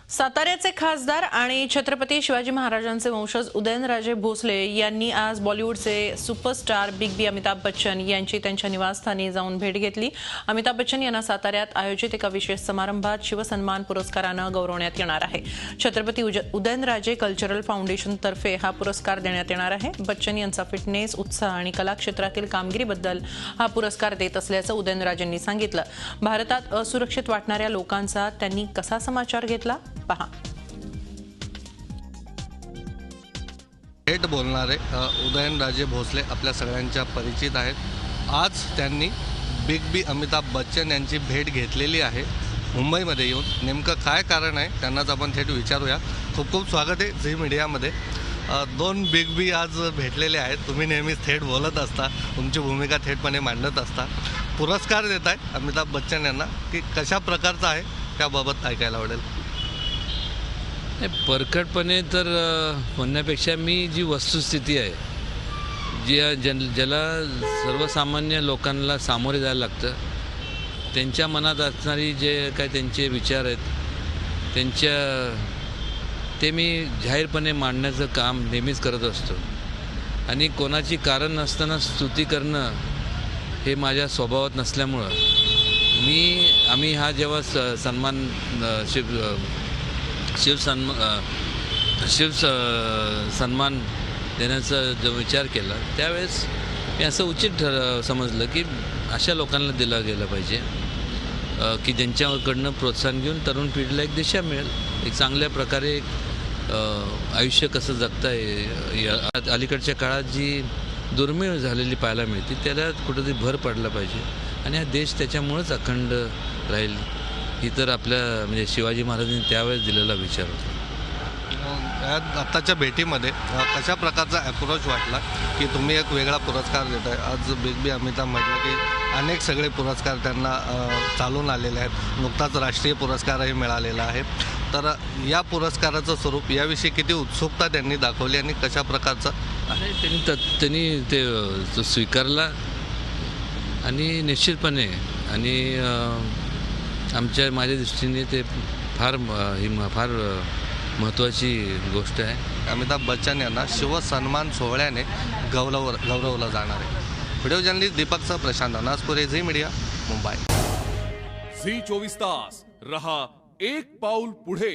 साताऱ्याचे खासदार आणि छत्रपती शिवाजी महाराजांचे वंशज उदयनराजे भोसले यांनी आज बॉलिवूडचे सुपरस्टार बिग बी अमिताभ बच्चन यांची त्यांच्या निवासस्थानी जाऊन भेट घेतली। अमिताभ बच्चन यांना साताऱ्यात आयोजित एका विशेष समारंभात शिवसन्मान पुरस्काराने गौरवण्यात येणार आहे। छत्रपती उदयनराजे कल्चरल फाउंडेशन तर्फे हा पुरस्कार देण्यात येणार आहे। बच्चन यांचा फिटनेस, उत्साह आणि कला क्षेत्रातील कामगिरीबद्दल हा पुरस्कार देत असल्याचं उदयनराजेंनी सांगितलं। भारतात असुरक्षित वाटणाऱ्या लोकांचा त्यांनी कसा समाचार घेतला पहा। थेट बोलणारे उदयनराजे भोसले आपल्या सगळ्यांच्या परिचित आहेत। आज त्यांनी बिग बी अमिताभ बच्चन यांची भेट घेतलेली आहे मुंबईमध्ये येऊन। नेमकं काय कारण आहे त्यांनाच आपण थेट विचारूया। खूप खूप स्वागत आहे झी मीडियामध्ये। दोन बिग बी आज भेटलेले आहेत। तुम्ही नेहमीच थेट बोलत असता, तुमची भूमिका थेटपणे मांडत असता। पुरस्कार देत आहे अमिताभ बच्चन यांना, की कशा प्रकारचा आहे त्याबाबत ऐकायला आवडेल। परखडपणे तर म्हणण्यापेक्षा मी जी वस्तुस्थिती आहे, ज्याला सर्वसामान्य लोकांना सामोरे जायला लागतं, त्यांच्या मनात असणारी जे काय त्यांचे विचार आहेत ते मी जाहीरपणे मांडण्याचं काम नेहमीच करत असतो। आणि कोणाची कारण नसताना स्तुती करणं हे माझ्या स्वभावात नसल्यामुळं आम्ही हा जेव्हा सन्मान देण्याचा जो विचार केला, त्यावेळेस मी असं उचित समजलं की अशा लोकांना दिला गेला पाहिजे की ज्यांच्याकडनं प्रोत्साहन घेऊन तरुण पिढीला एक दिशा मिळेल, एक चांगल्या प्रकारे आयुष्य कसं जगता येईल। अलीकडच्या काळात जी दुर्मिळ झालेली पाहायला मिळते त्याला कुठेतरी भर पडला पाहिजे आणि हा देश त्याच्यामुळेच अखंड राहील। ही तर आपल्या म्हणजे शिवाजी महाराजांनी त्यावेळेस दिलेला विचार होता। आत्ताच्या भेटीमध्ये कशा प्रकारचा अप्रोच वाटला की तुम्ही एक वेगळा पुरस्कार देताय? आज बिग बी अमिताभ म्हटलं की अनेक सगळे पुरस्कार त्यांना चालून आलेले आहेत। नुकताच राष्ट्रीय पुरस्कारही मिळालेला आहे। तर या पुरस्काराचं स्वरूप, याविषयी किती उत्सुकता त्यांनी दाखवली आणि कशा प्रकारचा त्यांनी तो स्वीकारला आणि निश्चितपणे आणि माझ्या दृष्टीने ते फार महत्त्वाची गोष्ट आहे। अमिताभ बच्चन यांना शिवसन्मान सोहळ्याने गौरवलं जाणार आहे। व्हिडिओ जर्नलिस्ट दीपकसह Prashant Anaspure, Zee media, Mumbai. Zee 24 तास रहा एक पाऊल पुढे।